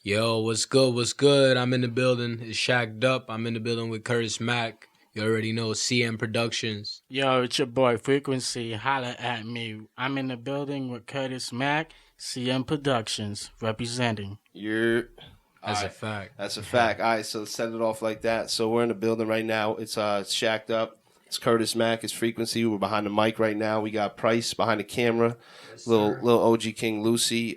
Yo, what's good? What's good? I'm in the building. It's Shaq Dup. I'm in the building with Curtis Mack. You already know CM Productions. Yo, it's your boy Frequency. Holla at me. I'm in the building with Curtis Mack, CM Productions, representing. You're That's all a right. fact. That's a fact. All right, so set it off like that. So we're in the building right now. It's Shacked Up. It's Curtis Mack. It's Frequency. We're behind the mic right now. We got Price behind the camera. Little OG King Lucy.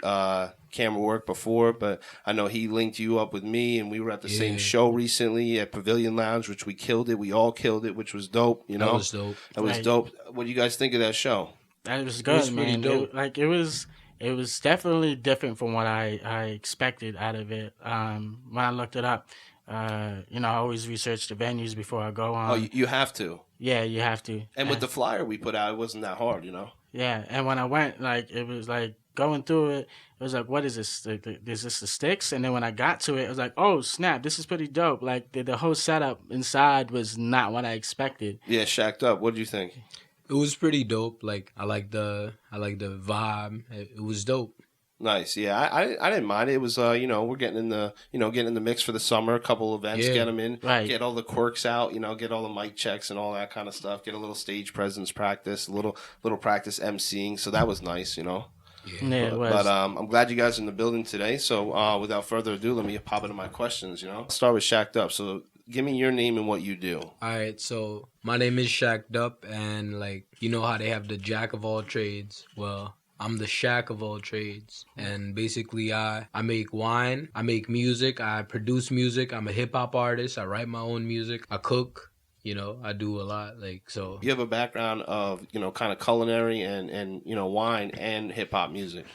Camera work before, but I know he linked you up with me, and we were at the same show recently at Pavilion Lounge, which we killed it. We all killed it, which was dope. You know, That was dope. That was Right. dope. What do you guys think of that show? That was good, was pretty man. dope. It was definitely different from what I expected out of it. When I looked it up, I always research the venues before I go on. Oh, you have to. Yeah, you have to. And with the flyer we put out, it wasn't that hard, you know. Yeah, and when I went, it was like going through it. It was like, what is this? Is this the sticks? And then when I got to it, it was like, oh snap, this is pretty dope. Like the whole setup inside was not what I expected. Yeah, Shacked Up. What do you think? It was pretty dope. Like I like the vibe. It was dope. Nice. Yeah, I didn't mind it. It was we're getting in the mix for the summer. A couple events, get them in, Right. get all the quirks out. Get all the mic checks and all that kind of stuff. Get a little stage presence practice, a little practice emceeing. So that was nice. Yeah, it was. But I'm glad you guys are in the building today. So without further ado, let me pop into my questions. I'll start with Shacked Up. So give me your name and what you do. All right, so my name is Shaq Dup, and like you know how they have the jack of all trades. Well, I'm the Shaq of all trades, and basically I make wine, I make music, I produce music. I'm a hip hop artist. I write my own music. I cook. I do a lot. Like so. You have a background of kind of culinary and wine and hip hop music.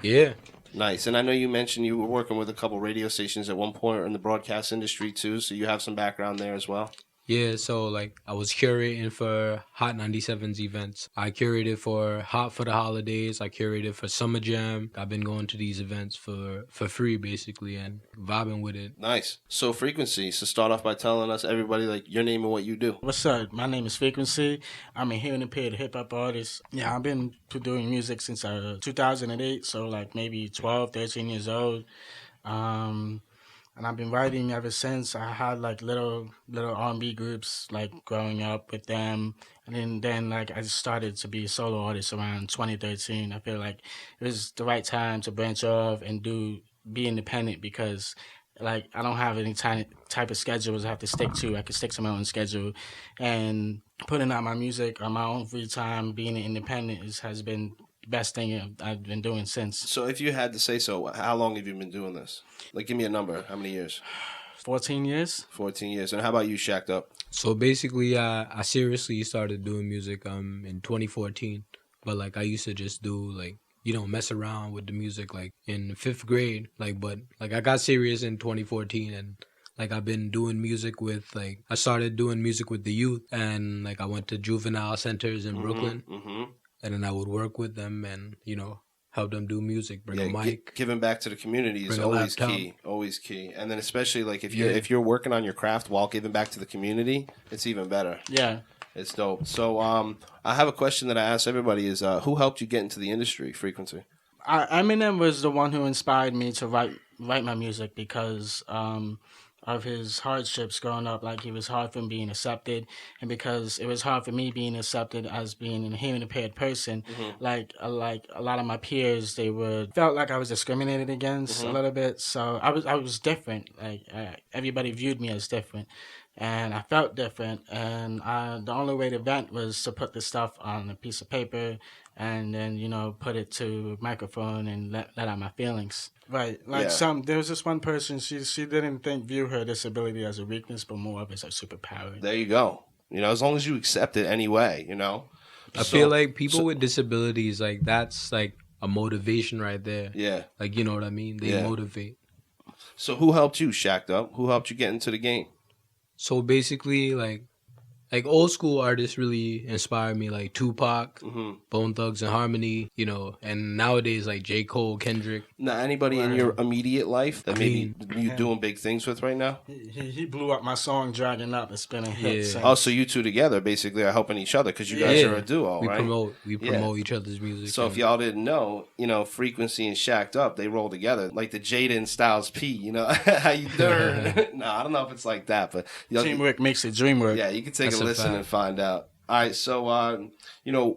Yeah. Nice. And I know you mentioned you were working with a couple radio stations at one point in the broadcast industry too, so you have some background there as well. Yeah, so like I was curating for Hot 97's events. I curated for Hot for the Holidays. I curated for Summer Jam. I've been going to these events for free basically and vibing with it. Nice. So Frequency, so start off by telling us everybody like your name and what you do. What's up? My name is Frequency. I'm a hearing impaired hip hop artist. Yeah, I've been doing music since 2008, so like maybe 12, 13 years old. And I've been writing ever since. I had like little R&B groups like growing up with them, and then like I started to be a solo artist around 2013. I feel like it was the right time to branch off and be independent because like I don't have any type of schedules I have to stick to. I can stick to my own schedule, and putting out my music on my own free time, being independent has been the best thing I've been doing since. So if you had to say so, how long have you been doing this? Like give me a number. How many years? 14 years. 14 years. And how about you, Shacked Up? So basically I seriously started doing music in 2014. But like I used to just do like mess around with the music like in 5th grade. But I got serious in 2014 and like I've been doing music with like I started doing music with the youth and like I went to juvenile centers in Brooklyn. Mm-hmm. And then I would work with them and, help them do music, bring a mic. Giving back to the community is always key. Always key. And then especially like if you're working on your craft while giving back to the community, it's even better. Yeah. It's dope. So I have a question that I ask everybody is who helped you get into the industry, Frequency? Eminem was the one who inspired me to write my music because of his hardships growing up. Like, it was hard for him being accepted, and because it was hard for me being accepted as being a hearing impaired person, like a lot of my peers, they felt like I was discriminated against a little bit. So I was different. Like everybody viewed me as different, and I felt different. And the only way to vent was to put the stuff on a piece of paper and then put it to a microphone and let out my feelings. Right, like there was this one person. She didn't view her disability as a weakness, but more of as a superpower. There you go. As long as you accept it anyway. I feel like people with disabilities, like that's like a motivation right there. Yeah, like you know what I mean. They motivate. So who helped you, Shacked Up? Who helped you get into the game? So basically, like like old school artists really inspire me, like Tupac, Mm-hmm. Bone Thugs and Harmony, and nowadays like J. Cole, Kendrick. Now, anybody in your immediate life that I maybe mean, you doing big things with right now? He blew up my song "Dragging Up." It's been a hit. Yeah. Since. Oh, so you two together basically are helping each other because you guys are a duo, we right? promote each other's music. So if y'all didn't know, Frequency and Shaq Dup, they roll together like the Jadakiss Styles P. How you doing? No, I don't know if it's like that, but teamwork makes the dream work. Yeah, you can take That's a a listen fact. and find out. All right, so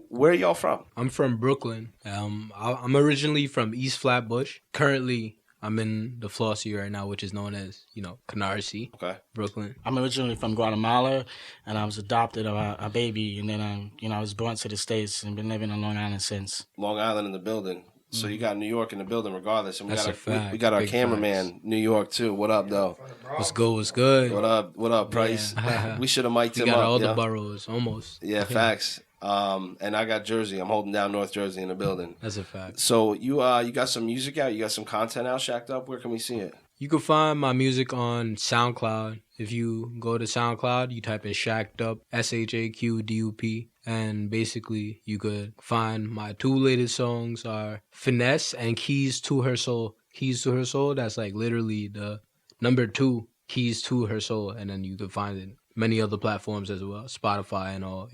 where are y'all from? I'm from Brooklyn. I'm originally from East Flatbush. Currently, I'm in the Flossie right now, which is known as, Canarsie, Okay. Brooklyn. I'm originally from Guatemala, and I was adopted a baby, and then I was born to the States and been living on Long Island since. Long Island in the building. So you got New York in the building regardless. And That's a fact. we got our Big cameraman, facts. New York, too. What up, though? What's good? What's good? What up, Price? Yeah. We should have mic'd We him got up. all yo. the boroughs, almost. Yeah, facts. And I got Jersey. I'm holding down North Jersey in the building. That's a fact. So you got some music out? You got some content out, Shaq Dup? Where can we see it? You can find my music on SoundCloud. If you go to SoundCloud, you type in Shaq Dup, SHAQDUP, and basically you could find my two latest songs are Finesse and Keys to Her Soul. Keys to Her Soul, that's like literally the number 2, Keys to Her Soul, and then you can find it many other platforms as well, Spotify and all,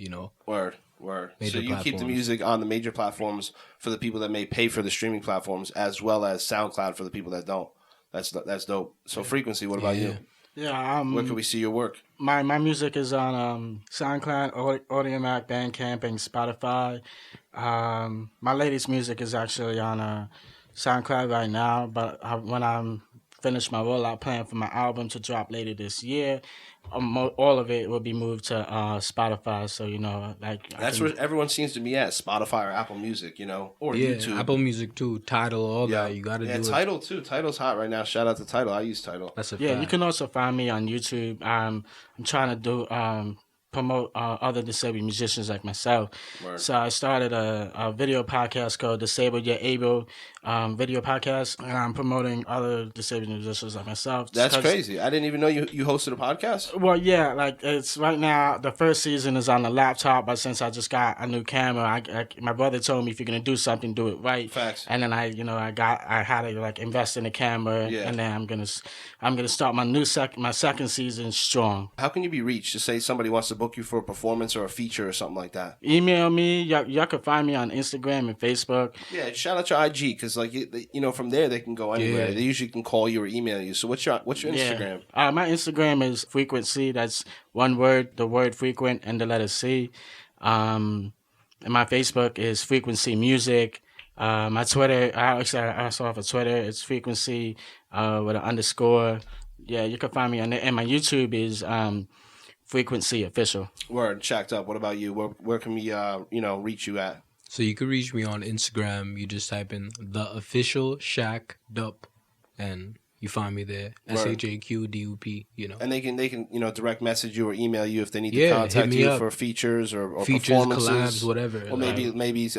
Word. Major So you keep the platforms. music on the major platforms for the people that may pay for the streaming platforms, as well as SoundCloud for the people that don't. That's dope. So Frequency, what about you? Yeah, Where can we see your work? My music is on SoundCloud, Audio Mack, Bandcamp, and Spotify. My latest music is actually on SoundCloud right now, but when I'm finished my rollout plan for my album to drop later this year, all of it will be moved to Spotify. So That's where everyone seems to be at, Spotify or Apple Music, or YouTube. Apple Music too, Tidal, all that. You got to do it. Tidal too. Tidal's hot right now. Shout out to Tidal. I use Tidal. That's a Yeah, fact. you can also find me on YouTube. I'm trying to do promote other disabled musicians like myself. Word. So I started a video podcast called Disabled Yet Able video podcast, and I'm promoting other disabled musicians like myself. That's crazy. I didn't even know you hosted a podcast. Well, yeah, like it's right now. The first season is on the laptop, but since I just got a new camera, my brother told me if you're gonna do something, do it right. Facts. And then I had to like invest in the camera, Yeah. and then I'm gonna start my second season strong. How can you be reached? Just say somebody wants to book you for a performance or a feature or something like that. Email me. Y'all can find me on Instagram and Facebook. Yeah, shout out your IG because from there they can go anywhere. Yeah. They usually can call you or email you. So what's your Instagram? My Instagram is Frequency. That's one word, the word frequent and the letter C. And my Facebook is Frequency Music. My Twitter, I also have a Twitter. It's Frequency with an underscore. Yeah, you can find me on there. And my YouTube is Frequency Official. Word, Shaq Dup. What about you? Where can we reach you at? So you can reach me on Instagram. You just type in the official Shaq Dup, and you find me there. SHAQDUP. And they can direct message you or email you if they need to Yeah, contact hit me you up. for features or Features, performances, collabs, whatever. or maybe let me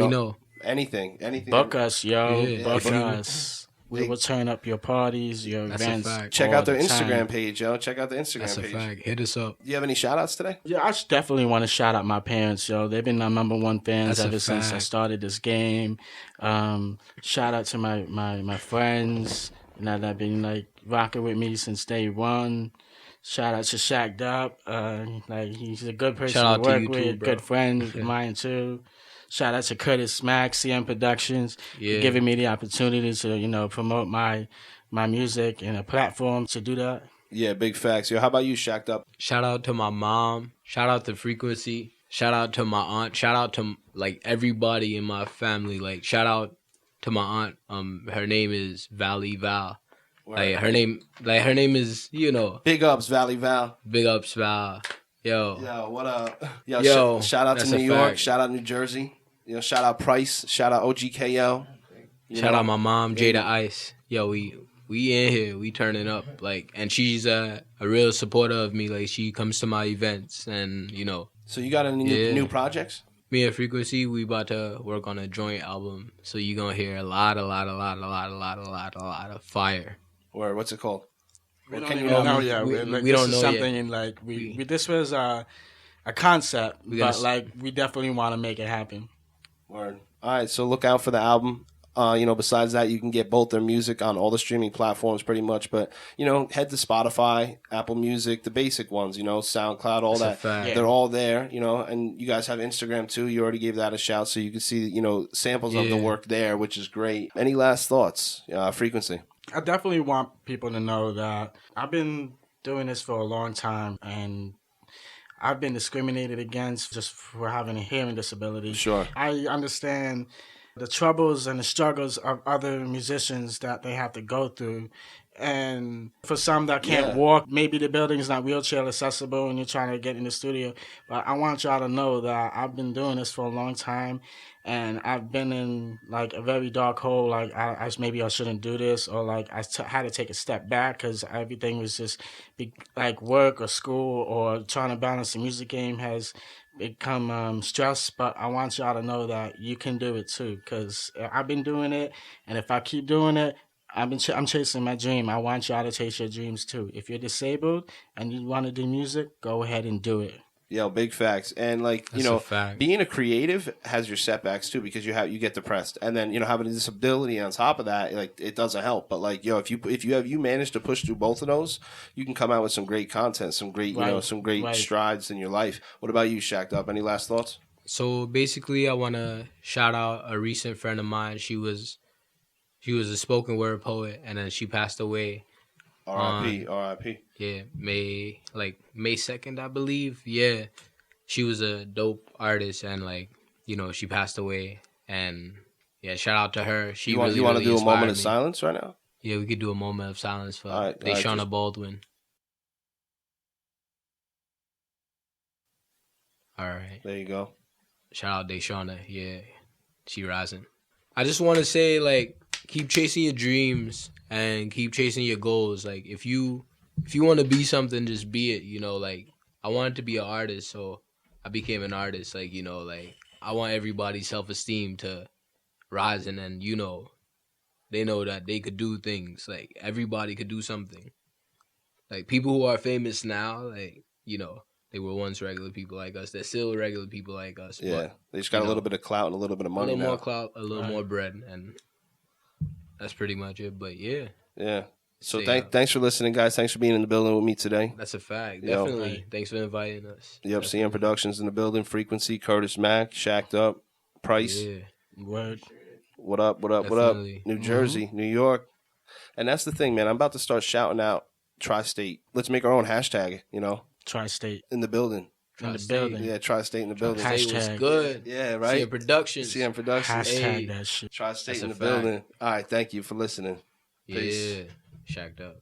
know. anything. Book us, yo. Yeah. Book If you- us. We will turn up your parties, your That's a events. fact. Check all out their the time. Instagram page, yo. Check out the Instagram That's a page. fact. Hit us up. Do you have any shout outs today? Yeah, I definitely want to shout out my parents, yo. They've been my number one fans That's a ever since I fact. started this game. Shout out to my friends that have been like rocking with me since day one. Shout out to Shaq Dup. He's a good person Shout out to to work you with, too, bro. good friend of mine too. Shout out to Curtis Mack, CM Productions, Yeah. giving me the opportunity to promote my music and a platform to do that. Yeah, big facts. Yo, how about you, Shaq Dup? Shout out to my mom. Shout out to Frequency. Shout out to my aunt. Shout out to everybody in my family. Like shout out to my aunt. Her name is Valley Val. Like her name is Big ups, Valley Val. Big ups Val. Yo. Yo, what up? Yo, Yo, shout out to that's New a York. fact. Shout out New Jersey. Shout out Price. Shout out OGKO. Shout out my mom, Jada Ice. Yo, we in here. We turning up. And she's a real supporter of me. Like she comes to my events and So you got any new projects? me and Frequency, we about to work on a joint album. So you gonna hear a lot of fire. Or what's it called? We What don't can even you know know? yet. we This don't is know something yet. this was a concept, gotta but like we definitely want to make it happen. Word. All right, so look out for the album. Besides that, you can get both their music on all the streaming platforms pretty much. But, head to Spotify, Apple Music, the basic ones, SoundCloud, all That's a that. fact. Yeah. They're all there, and you guys have Instagram too. You already gave that a shout, so you can see, samples of the Yeah. work there, which is great. Any last thoughts? Frequency. I definitely want people to know that I've been doing this for a long time, and I've been discriminated against just for having a hearing disability. Sure. I understand the troubles and the struggles of other musicians that they have to go through. And for some that can't walk, maybe the building's not wheelchair accessible and you're trying to get in the studio. But I want y'all to know that I've been doing this for a long time, and I've been in like a very dark hole. Like maybe I shouldn't do this, or like had to take a step back because everything was just like work or school or trying to balance the music game has become stress. But I want y'all to know that you can do it too, because I've been doing it, and if I keep doing it, I'm chasing my dream. I want y'all to chase your dreams too. If you're disabled and you want to do music, go ahead and do it. Yo, big facts. And That's a fact. being a creative has your setbacks too, because you get depressed, and then having a disability on top of that, like, it doesn't help. But like, if you manage to push through both of those, you can come out with some great content, some great strides in your life. What about you, Shaq Dup? Any last thoughts? So basically, I want to shout out a recent friend of mine. She was a spoken word poet, and then she passed away. R.I.P. R.I.P. Yeah, May 2nd, I believe. Yeah, she was a dope artist, and she passed away. And yeah, shout out to her. She You want really to do a inspired moment of me. silence right now? Yeah, we could do a moment of silence for All right, Deshauna just- Baldwin. All right. There you go. Shout out Deshauna. Yeah, she rising. I just want to say, keep chasing your dreams and keep chasing your goals. Like, if you want to be something, just be it. I wanted to be an artist, so I became an artist. I want everybody's self-esteem to rise, and then, they know that they could do things. Like, everybody could do something. Like, people who are famous now, they were once regular people like us. They're still regular people like us. Yeah, But they just got a little bit of clout and a little bit of a money little now. more clout, a little more bread, and that's pretty much it. But yeah, Yeah. So So, thanks for listening, guys. Thanks for being in the building with me today. that's a fact. Yo. Definitely. Thanks for inviting us. Yep, CM Productions in the building. Frequency, Curtis Mack, Shaq Dup, Price. Yeah. Word. What up? Definitely. New Jersey, New York. And that's the thing, man. I'm about to start shouting out Tri-State. Let's make our own hashtag, Tri-State. in the building. In the Tri-State. building. Yeah, Tri-State in the building. State was Hashtag. good. Yeah, right? CM Productions. CM Productions. Hashtag Hey. that shit. Tri-State That's in a the fact. building. All right, thank you for listening. Peace. Yeah. Shacked up.